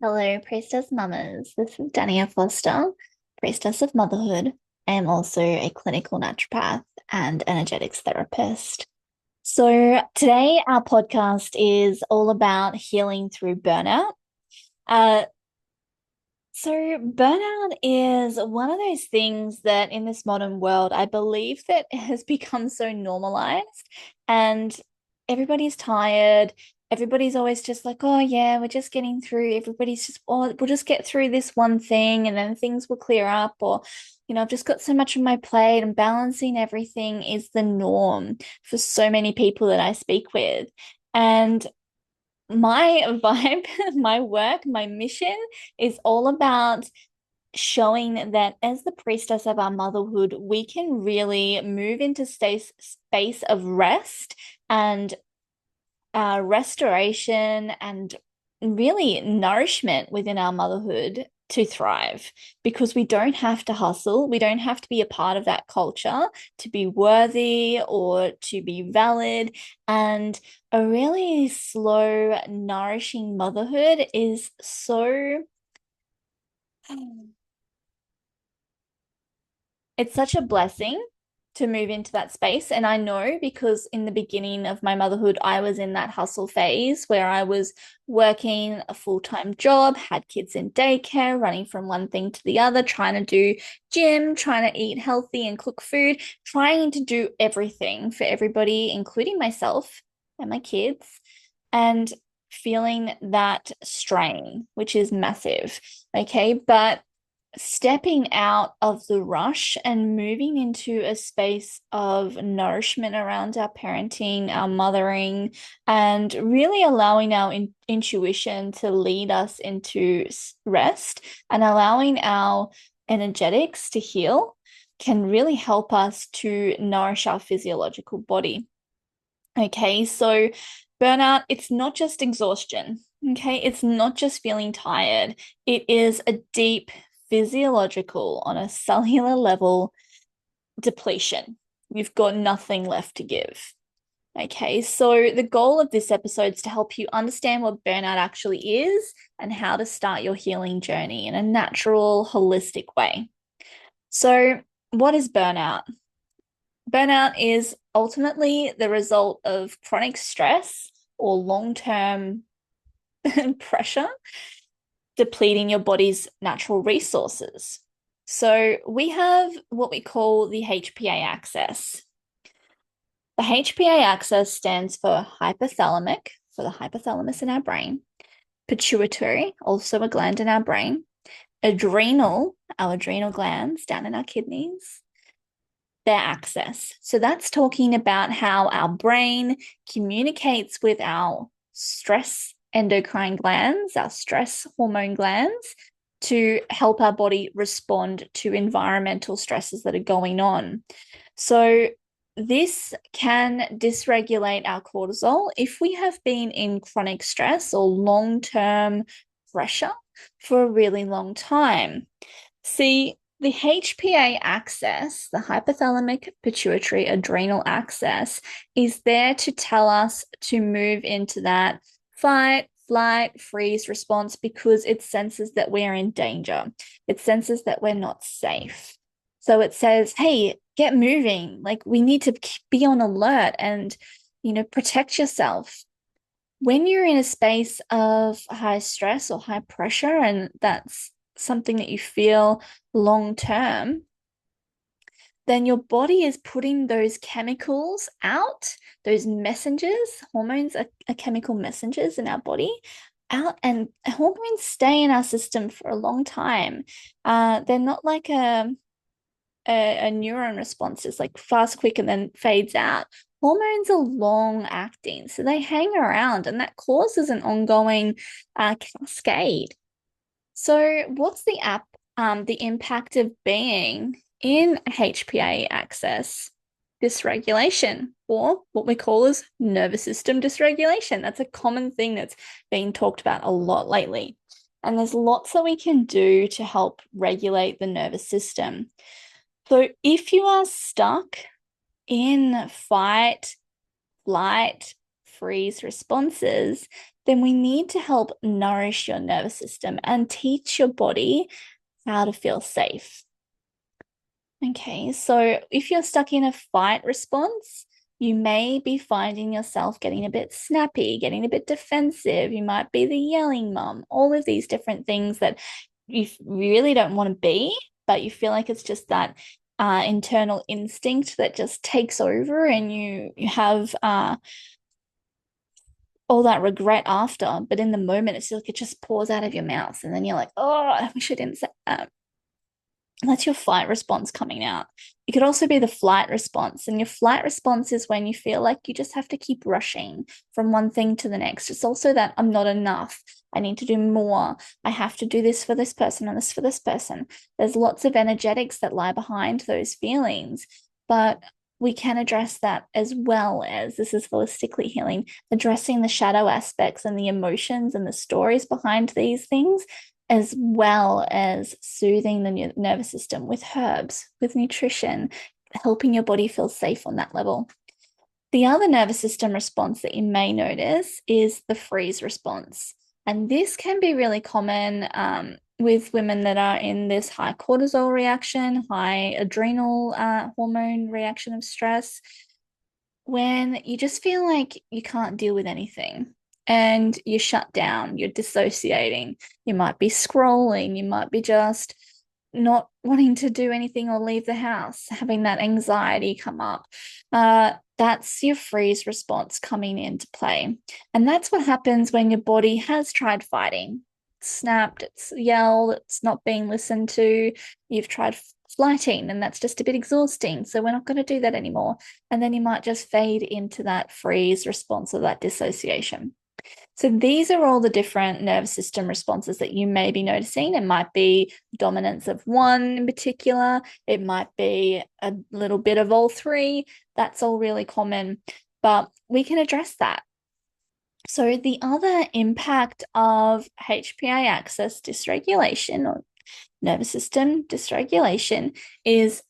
Hello, Priestess Mamas. This is Dania Foster, Priestess of Motherhood. I am also a clinical naturopath and energetics therapist. So, today our podcast is all about healing through burnout. Uh, so, burnout is one of those things that in this modern world, I believe that it has become so normalized and everybody's tired. Everybody's always just like, oh, yeah, we're just getting through. Everybody's just, oh, we'll just get through this one thing and then things will clear up. Or, I've just got so much on my plate and balancing everything is the norm for so many people that I speak with. And my vibe, my work, my mission is all about showing that as the priestess of our motherhood, we can really move into space of rest and restoration and really nourishment within our motherhood to thrive because we don't have to hustle. We don't have to be a part of that culture to be worthy or to be valid. And a really slow, nourishing motherhood is so, it's such a blessing to move into that space. And I know because in the beginning of my motherhood, I was in that hustle phase where I was working a full-time job, had kids in daycare, running from one thing to the other, trying to do gym, trying to eat healthy and cook food, trying to do everything for everybody, including myself and my kids, and feeling that strain, which is massive. Okay. But stepping out of the rush and moving into a space of nourishment around our parenting, our mothering, and really allowing our intuition to lead us into rest and allowing our energetics to heal can really help us to nourish our physiological body. Okay, so burnout, it's not just exhaustion. Okay, it's not just feeling tired. It is a deep physiological, on a cellular level, depletion. You've got nothing left to give. Okay, so the goal of this episode is to help you understand what burnout actually is and how to start your healing journey in a natural, holistic way. So, what is burnout? Burnout is ultimately the result of chronic stress or long-term pressure depleting your body's natural resources. So we have what we call the HPA axis. The HPA axis stands for hypothalamic, for the hypothalamus in our brain, pituitary, also a gland in our brain, adrenal, our adrenal glands down in our kidneys, their axis. So that's talking about how our brain communicates with our stress endocrine glands, our stress hormone glands, to help our body respond to environmental stresses that are going on. So this can dysregulate our cortisol if we have been in chronic stress or long-term pressure for a really long time. See, the HPA axis, the hypothalamic pituitary adrenal axis, is there to tell us to move into that fight, flight, freeze response because it senses that we're in danger. It senses that we're not safe. So it says, hey, get moving. Like we need to be on alert and, protect yourself. When you're in a space of high stress or high pressure, and that's something that you feel long term, then your body is putting those chemicals out, those messengers. Hormones are chemical messengers in our body out, and hormones stay in our system for a long time. They're not like a neuron response is like fast, quick, and then fades out. Hormones are long acting, so they hang around, and that causes an ongoing cascade. So, what's the impact of being in HPA axis dysregulation, or what we call as nervous system dysregulation? That's a common thing that's being talked about a lot lately. And there's lots that we can do to help regulate the nervous system. So, if you are stuck in fight, flight, freeze responses, then we need to help nourish your nervous system and teach your body how to feel safe. Okay, so if you're stuck in a fight response, you may be finding yourself getting a bit snappy, getting a bit defensive. You might be the yelling mum, all of these different things that you really don't want to be, but you feel like it's just that internal instinct that just takes over, and you have all that regret after. But in the moment, it's like it just pours out of your mouth, and then you're like, oh, I wish I didn't say that. That's your fight response coming out. It could also be the flight response. And your flight response is when you feel like you just have to keep rushing from one thing to the next. It's also that I'm not enough. I need to do more. I have to do this for this person and this for this person. There's lots of energetics that lie behind those feelings. But we can address that, as well as, this is holistically healing, addressing the shadow aspects and the emotions and the stories behind these things, as well as soothing the nervous system with herbs, with nutrition, helping your body feel safe on that level. The other nervous system response that you may notice is the freeze response. And this can be really common with women that are in this high cortisol reaction, high adrenal hormone reaction of stress, when you just feel like you can't deal with anything and you shut down, you're dissociating, you might be scrolling, you might be just not wanting to do anything or leave the house, having that anxiety come up. That's your freeze response coming into play. And that's what happens when your body has tried fighting. It's snapped, it's yelled, it's not being listened to. You've tried flighting, and that's just a bit exhausting. So we're not going to do that anymore. And then you might just fade into that freeze response or that dissociation. So these are all the different nervous system responses that you may be noticing. It might be dominance of one in particular. It might be a little bit of all three. That's all really common, but we can address that. So the other impact of HPA axis dysregulation or nervous system dysregulation is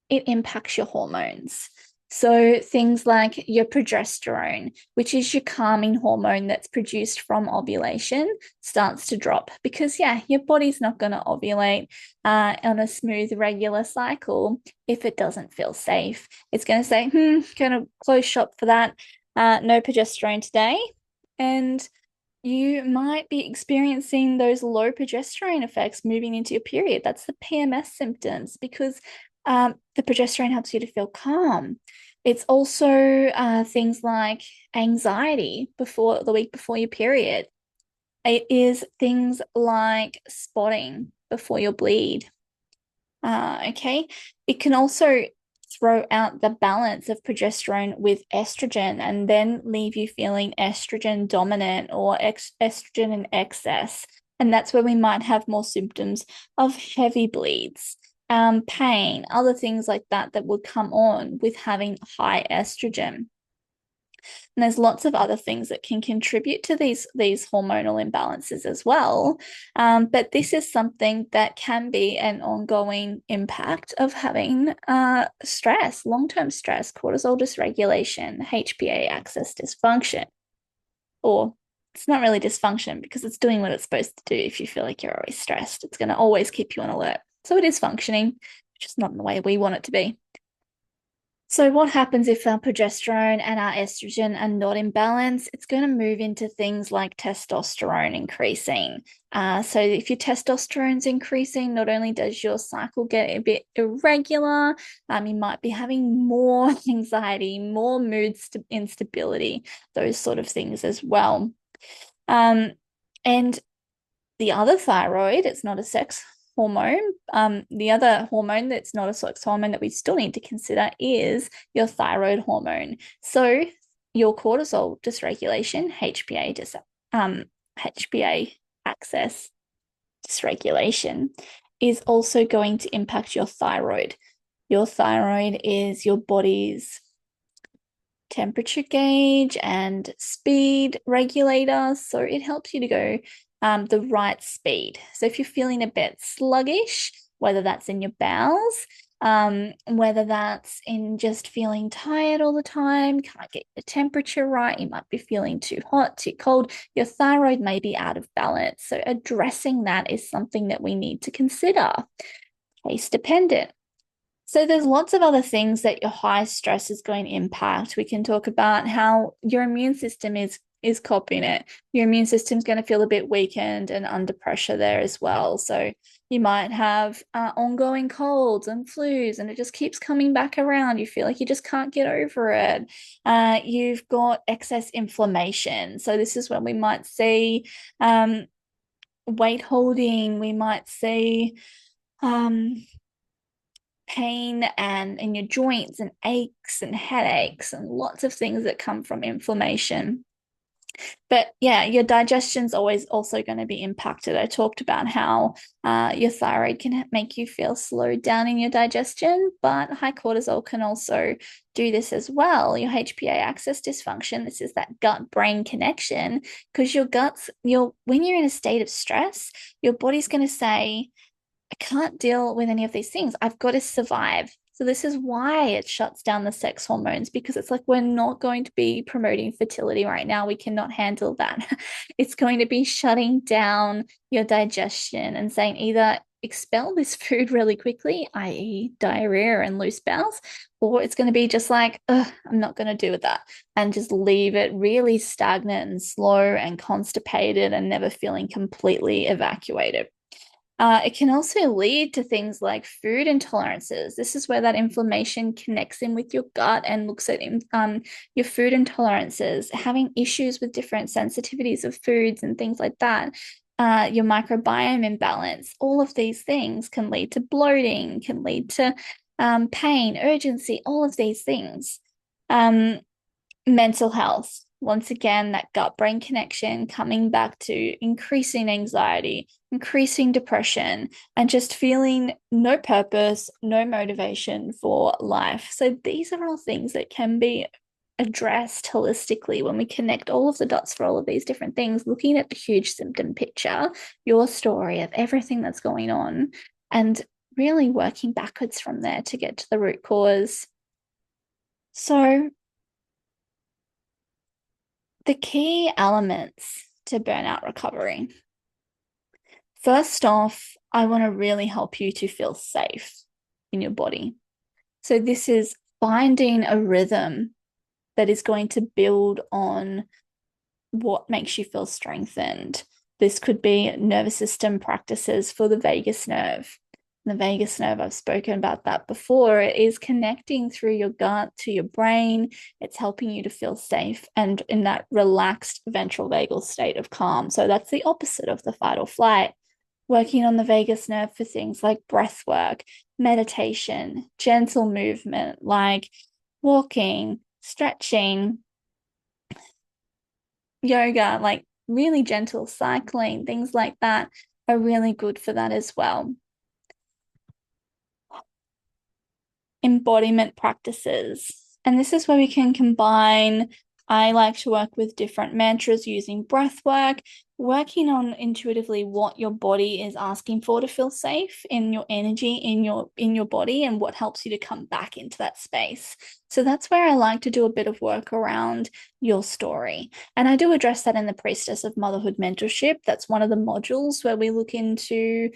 it impacts your hormones. So things like your progesterone, which is your calming hormone that's produced from ovulation, starts to drop because, yeah, your body's not going to ovulate on a smooth, regular cycle if it doesn't feel safe. It's going to say, going to close shop for that. No progesterone today. And you might be experiencing those low progesterone effects moving into your period. That's the PMS symptoms, because the progesterone helps you to feel calm. It's also things like anxiety before the week before your period. It is things like spotting before your bleed. Okay. It can also throw out the balance of progesterone with estrogen and then leave you feeling estrogen dominant or estrogen in excess. And that's where we might have more symptoms of heavy bleeds, pain, other things like that that would come on with having high estrogen. And there's lots of other things that can contribute to these hormonal imbalances as well. But this is something that can be an ongoing impact of having stress, long-term stress, cortisol dysregulation, HPA axis dysfunction. Or it's not really dysfunction because it's doing what it's supposed to do. If you feel like you're always stressed, it's going to always keep you on alert. So it is functioning, just not in the way we want it to be. So what happens if our progesterone and our estrogen are not in balance? It's going to move into things like testosterone increasing. So if your testosterone's increasing, not only does your cycle get a bit irregular, you might be having more anxiety, more mood instability, those sort of things as well. And the other thyroid, it's not a sex hormone. The other hormone that's not a sex hormone that we still need to consider is your thyroid hormone. So your cortisol dysregulation, HPA axis dysregulation, is also going to impact your thyroid. Your thyroid is your body's temperature gauge and speed regulator. So it helps you to go the right speed. So if you're feeling a bit sluggish, whether that's in your bowels, whether that's in just feeling tired all the time, can't get the temperature right, you might be feeling too hot, too cold, your thyroid may be out of balance. So addressing that is something that we need to consider, case dependent. So there's lots of other things that your high stress is going to impact. We can talk about how your immune system is copying it. Your immune system's going to feel a bit weakened and under pressure there as well. So you might have ongoing colds and flus, and it just keeps coming back around. You feel like you just can't get over it. You've got excess inflammation. So this is when we might see weight holding. We might see pain and in your joints and aches and headaches and lots of things that come from inflammation. But yeah, your digestion's always also going to be impacted. I talked about how your thyroid can make you feel slowed down in your digestion, but high cortisol can also do this as well. Your HPA axis dysfunction, this is that gut-brain connection, because when you're in a state of stress, your body's going to say, I can't deal with any of these things. I've got to survive. So this is why it shuts down the sex hormones, because it's like we're not going to be promoting fertility right now. We cannot handle that. It's going to be shutting down your digestion and saying either expel this food really quickly, i.e., diarrhea and loose bowels, or it's going to be just like, I'm not going to do with that, and just leave it really stagnant and slow and constipated and never feeling completely evacuated. It can also lead to things like food intolerances. This is where that inflammation connects in with your gut and looks at your food intolerances, having issues with different sensitivities of foods and things like that. Your microbiome imbalance, all of these things can lead to bloating, can lead to pain, urgency, all of these things. Mental health. Once again, that gut brain connection coming back to increasing anxiety, increasing depression, and just feeling no purpose, no motivation for life. So, these are all things that can be addressed holistically when we connect all of the dots for all of these different things, looking at the huge symptom picture, your story of everything that's going on, and really working backwards from there to get to the root cause. So, the key elements to burnout recovery. First off, I want to really help you to feel safe in your body. So, this is finding a rhythm that is going to build on what makes you feel strengthened. This could be nervous system practices for the vagus nerve. The vagus nerve, I've spoken about that before. It is connecting through your gut to your brain. It's helping you to feel safe and in that relaxed ventral vagal state of calm. So that's the opposite of the fight or flight. Working on the vagus nerve for things like breath work, meditation, gentle movement like walking, stretching, yoga, like really gentle cycling, things like that are really good for that as well. Embodiment practices. And this is where we can combine. I like to work with different mantras using breath work, working on intuitively what your body is asking for to feel safe in your energy, in your body, and what helps you to come back into that space. So that's where I like to do a bit of work around your story. And I do address that in the Priestess of Motherhood mentorship. That's one of the modules where we look into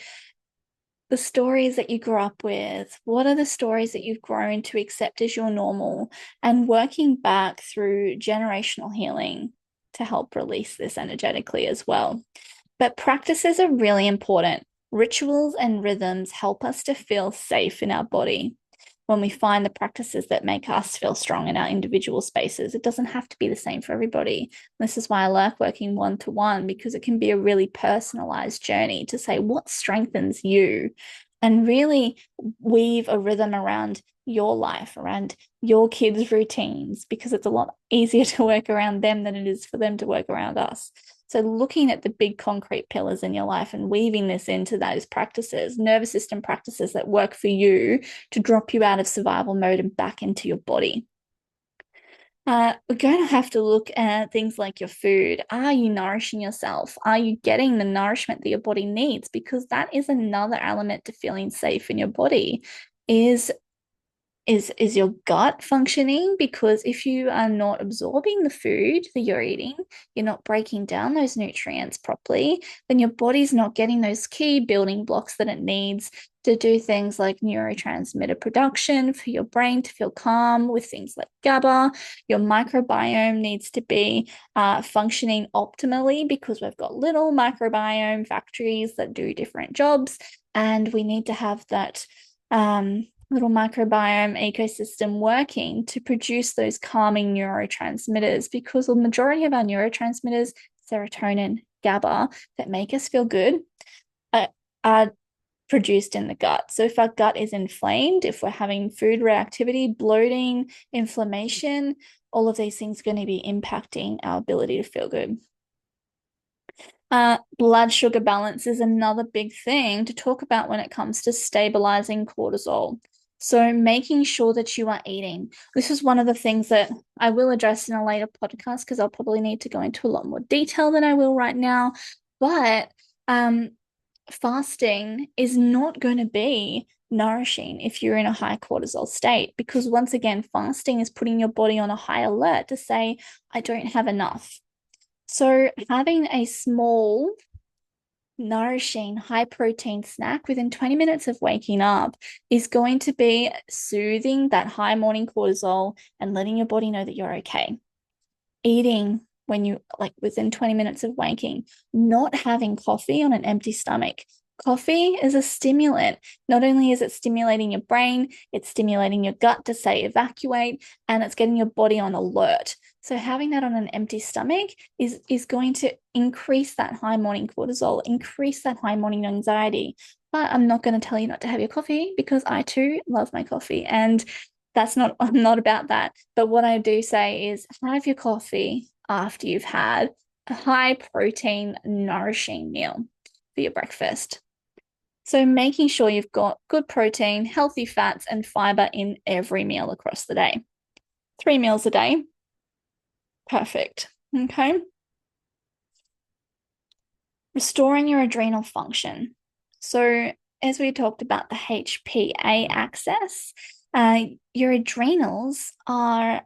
the stories that you grew up with. What are the stories that you've grown to accept as your normal, and working back through generational healing to help release this energetically as well. But practices are really important. Rituals and rhythms help us to feel safe in our body. When we find the practices that make us feel strong in our individual spaces, it doesn't have to be the same for everybody. This is why I like working one-to-one, because it can be a really personalized journey to say what strengthens you and really weave a rhythm around your life, around your kids' routines, because it's a lot easier to work around them than it is for them to work around us. So looking at the big concrete pillars in your life and weaving this into those practices, nervous system practices that work for you to drop you out of survival mode and back into your body. We're going to have to look at things like your food. Are you nourishing yourself? Are you getting the nourishment that your body needs? Because that is another element to feeling safe in your body. Is is your gut functioning? Because if you are not absorbing the food that you're eating, you're not breaking down those nutrients properly, then your body's not getting those key building blocks that it needs to do things like neurotransmitter production for your brain to feel calm with things like GABA. Your microbiome needs to be functioning optimally because we've got little microbiome factories that do different jobs, and we need to have that little microbiome ecosystem working to produce those calming neurotransmitters, because the majority of our neurotransmitters, serotonin, GABA, that make us feel good, are produced in the gut. So if our gut is inflamed, if we're having food reactivity, bloating, inflammation, all of these things are going to be impacting our ability to feel good. Blood sugar balance is another big thing to talk about when it comes to stabilizing cortisol. So, making sure that you are eating. This is one of the things that I will address in a later podcast because I'll probably need to go into a lot more detail than I will right now. But fasting is not going to be nourishing if you're in a high cortisol state, because once again, fasting is putting your body on a high alert to say, I don't have enough. So, having a small, nourishing, high protein snack within 20 minutes of waking up is going to be soothing that high morning cortisol and letting your body know that you're okay. Eating when you like within 20 minutes of waking, not having coffee on an empty stomach. Coffee is a stimulant. Not only is it stimulating your brain, it's stimulating your gut to say evacuate, and it's getting your body on alert. So having that on an empty stomach is going to increase that high morning cortisol, increase that high morning anxiety. But I'm not going to tell you not to have your coffee because I too love my coffee. And I'm not about that. But what I do say is have your coffee after you've had a high protein, nourishing meal for your breakfast. So making sure you've got good protein, healthy fats, and fiber in every meal across the day. 3 meals a day. Perfect. Okay. Restoring your adrenal function. So, as we talked about the HPA axis, your adrenals are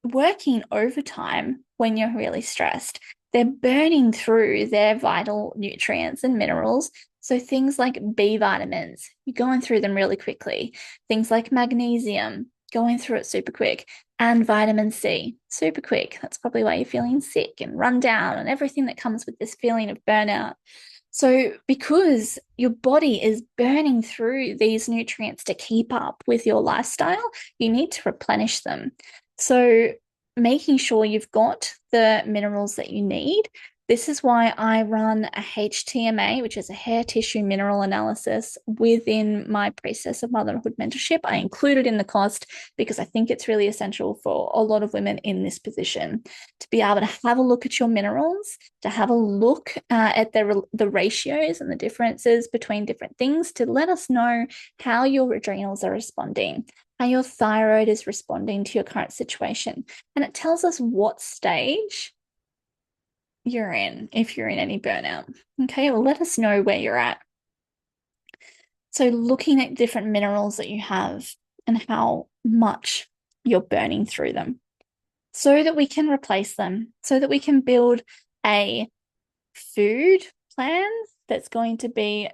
working overtime when you're really stressed. They're burning through their vital nutrients and minerals. So things like B vitamins, you're going through them really quickly. Things like magnesium, going through it super quick. And vitamin C, super quick. That's probably why you're feeling sick and run down and everything that comes with this feeling of burnout. So, because your body is burning through these nutrients to keep up with your lifestyle, you need to replenish them. So, making sure you've got the minerals that you need. This is why I run a HTMA, which is a hair tissue mineral analysis within my Priestess of Motherhood mentorship. I include it in the cost because I think it's really essential for a lot of women in this position to be able to have a look at your minerals, to have a look at the ratios and the differences between different things to let us know how your adrenals are responding, how your thyroid is responding to your current situation. And it tells us what stage you're in if you're in any burnout. Okay, well, let us know where you're at. So, looking at different minerals that you have and how much you're burning through them so that we can replace them, so that we can build a food plan that's going to be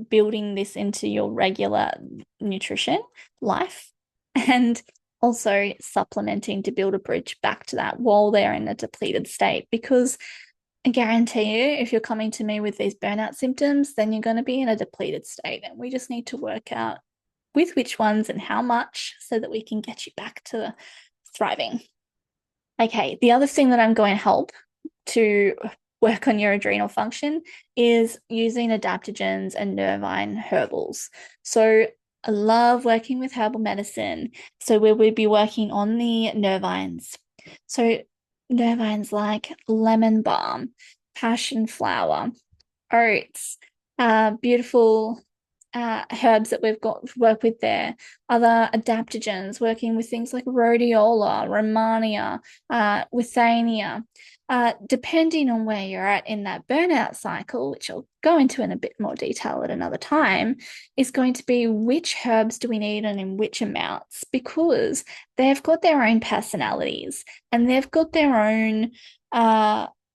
building this into your regular nutrition life, and also supplementing to build a bridge back to that while they're in a depleted state. Because I guarantee you, if you're coming to me with these burnout symptoms, then you're going to be in a depleted state. And we just need to work out with which ones and how much so that we can get you back to thriving. Okay, the other thing that I'm going to help to work on your adrenal function is using adaptogens and nervine herbals. So I love working with herbal medicine. So we would be working on the nervines. So nervines like lemon balm, passion flower, oats, beautiful herbs that we've got to work with there, other adaptogens, working with things like rhodiola, romania, withania. Depending on where you're at in that burnout cycle, which I'll go into in a bit more detail at another time, is going to be which herbs do we need and in which amounts, because they've got their own personalities and they've got their own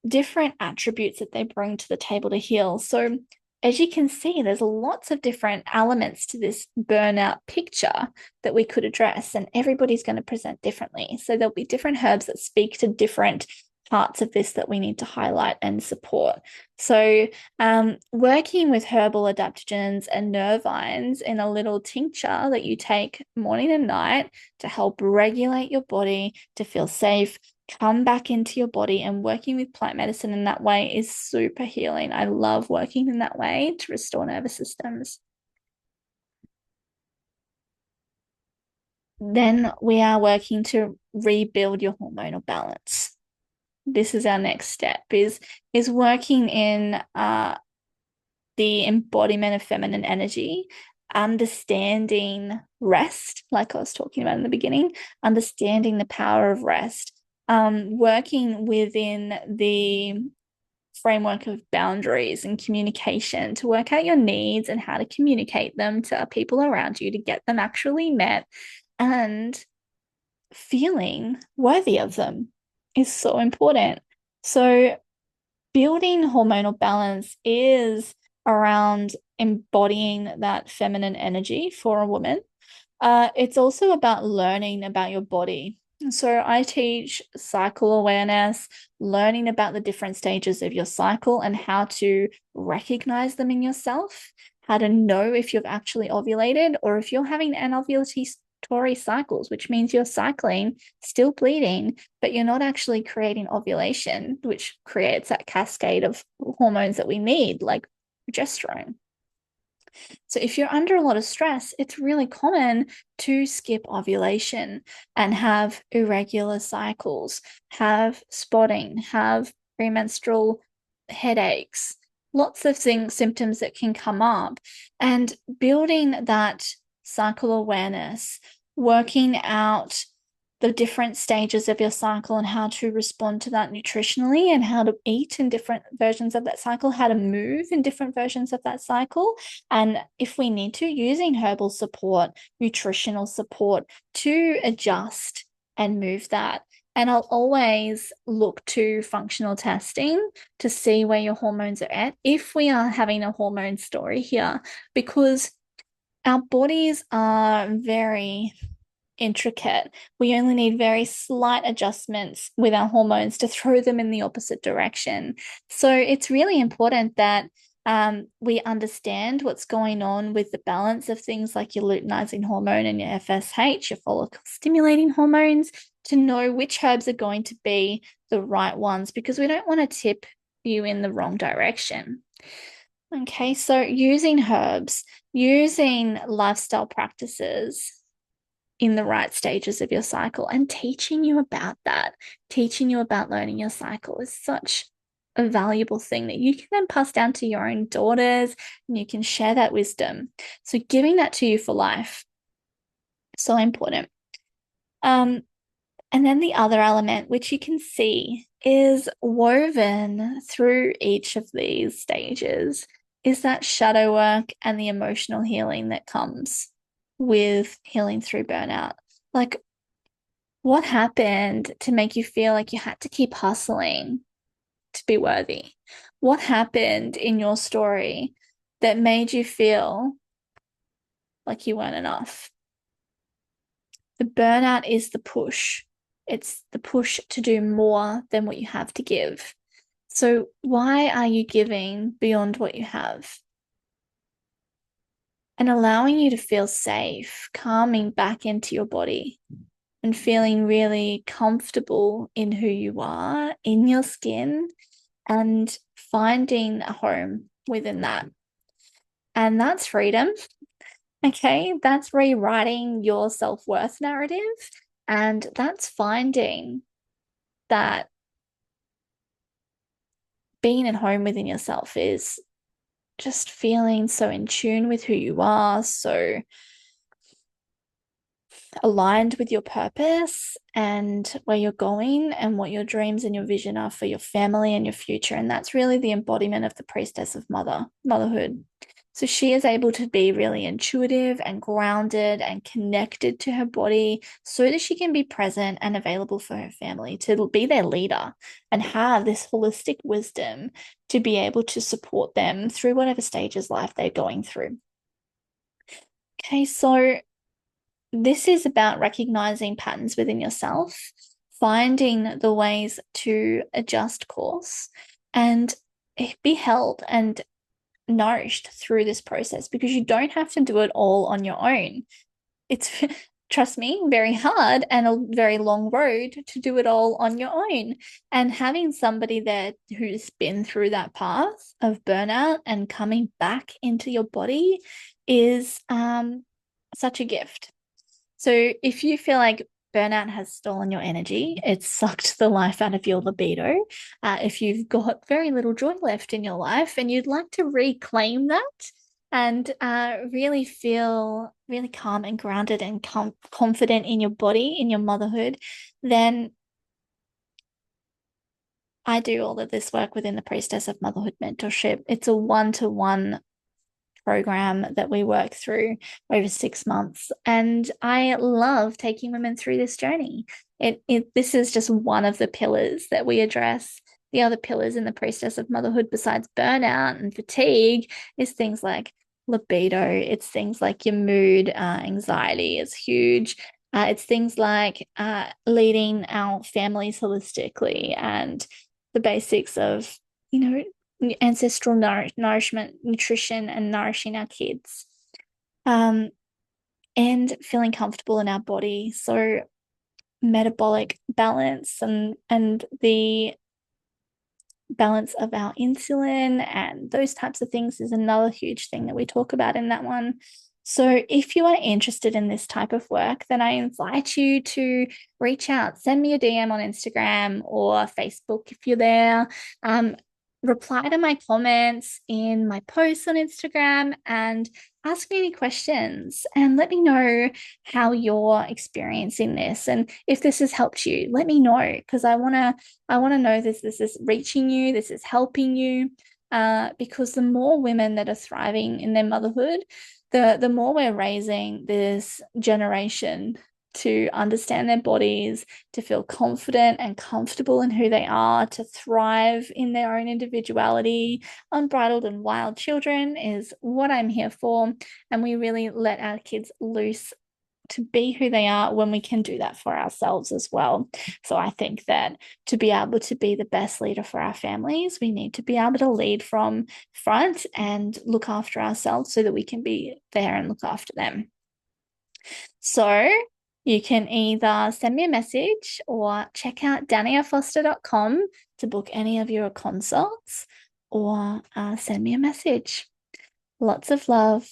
different attributes that they bring to the table to heal. So as you can see, there's lots of different elements to this burnout picture that we could address, and everybody's going to present differently. So there'll be different herbs that speak to different parts of this that we need to highlight and support. So working with herbal adaptogens and nervines in a little tincture that you take morning and night to help regulate your body, to feel safe, come back into your body, and working with plant medicine in that way is super healing. I love working in that way to restore nervous systems. Then we are working to rebuild your hormonal balance. This is our next step, is working in the embodiment of feminine energy, understanding rest, like I was talking about in the beginning, understanding the power of rest, working within the framework of boundaries and communication to work out your needs and how to communicate them to people around you to get them actually met, and feeling worthy of them is so important. So building hormonal balance is around embodying that feminine energy for a woman. It's also about learning about your body. So I teach cycle awareness, learning about the different stages of your cycle and how to recognize them in yourself, how to know if you've actually ovulated or if you're having anovulatory cycles, which means you're cycling, still bleeding, but you're not actually creating ovulation, which creates that cascade of hormones that we need, like progesterone. So if you're under a lot of stress, it's really common to skip ovulation and have irregular cycles, have spotting, have premenstrual headaches, lots of symptoms that can come up. And building that cycle awareness, working out the different stages of your cycle and how to respond to that nutritionally and how to eat in different versions of that cycle, how to move in different versions of that cycle. And if we need to, using herbal support, nutritional support to adjust and move that. And I'll always look to functional testing to see where your hormones are at if we are having a hormone story here, because our bodies are very intricate. We only need very slight adjustments with our hormones to throw them in the opposite direction. So it's really important that we understand what's going on with the balance of things like your luteinizing hormone and your FSH, your follicle stimulating hormones, to know which herbs are going to be the right ones, because we don't want to tip you in the wrong direction. Okay, so using herbs, using lifestyle practices in the right stages of your cycle and teaching you about that, teaching you about learning your cycle is such a valuable thing that you can then pass down to your own daughters and you can share that wisdom. So giving that to you for life, so important. And then the other element, which you can see is woven through each of these stages, is that shadow work and the emotional healing that comes with healing through burnout. Like, what happened to make you feel like you had to keep hustling to be worthy? What happened in your story that made you feel like you weren't enough? The burnout is the push. It's the push to do more than what you have to give. So why are you giving beyond what you have? And allowing you to feel safe, calming back into your body and feeling really comfortable in who you are, in your skin, and finding a home within that. And that's freedom. Okay, that's rewriting your self-worth narrative. And that's finding that being at home within yourself is just feeling so in tune with who you are, so aligned with your purpose and where you're going and what your dreams and your vision are for your family and your future. And that's really the embodiment of the priestess of motherhood. So she is able to be really intuitive and grounded and connected to her body so that she can be present and available for her family, to be their leader and have this holistic wisdom to be able to support them through whatever stages life they're going through. Okay, so this is about recognizing patterns within yourself, finding the ways to adjust course and be held and nourished through this process, because you don't have to do it all on your own. It's, trust me, very hard and a very long road to do it all on your own. And having somebody there who's been through that path of burnout and coming back into your body is such a gift. So if you feel like burnout has stolen your energy, it's sucked the life out of your libido, if you've got very little joy left in your life and you'd like to reclaim that and really feel really calm and grounded and confident in your body, in your motherhood, then I do all of this work within the Priestess of Motherhood mentorship. It's a one-to-one program that we work through over 6 months. And I love taking women through this journey. This is just one of the pillars that we address. The other pillars in the Priestess of Motherhood, besides burnout and fatigue, is things like libido. It's things like your mood, anxiety is huge. It's things like leading our families holistically and the basics of, you know, ancestral nourishment, nutrition, and nourishing our kids, and feeling comfortable in our body. So metabolic balance and the balance of our insulin and those types of things is another huge thing that we talk about in that one. So if you are interested in this type of work, then I invite you to reach out, send me a DM on Instagram or Facebook if you're there. Reply to my comments in my posts on Instagram and ask me any questions and let me know how you're experiencing this. And if this has helped you, let me know, because I want to know this is reaching you, this is helping you, because the more women that are thriving in their motherhood, the more we're raising this generation to understand their bodies, to feel confident and comfortable in who they are, to thrive in their own individuality. Unbridled and wild children is what I'm here for. And we really let our kids loose to be who they are when we can do that for ourselves as well. So I think that to be able to be the best leader for our families, we need to be able to lead from front and look after ourselves so that we can be there and look after them. So you can either send me a message or check out daniafoster.com to book any of your consults, or send me a message. Lots of love.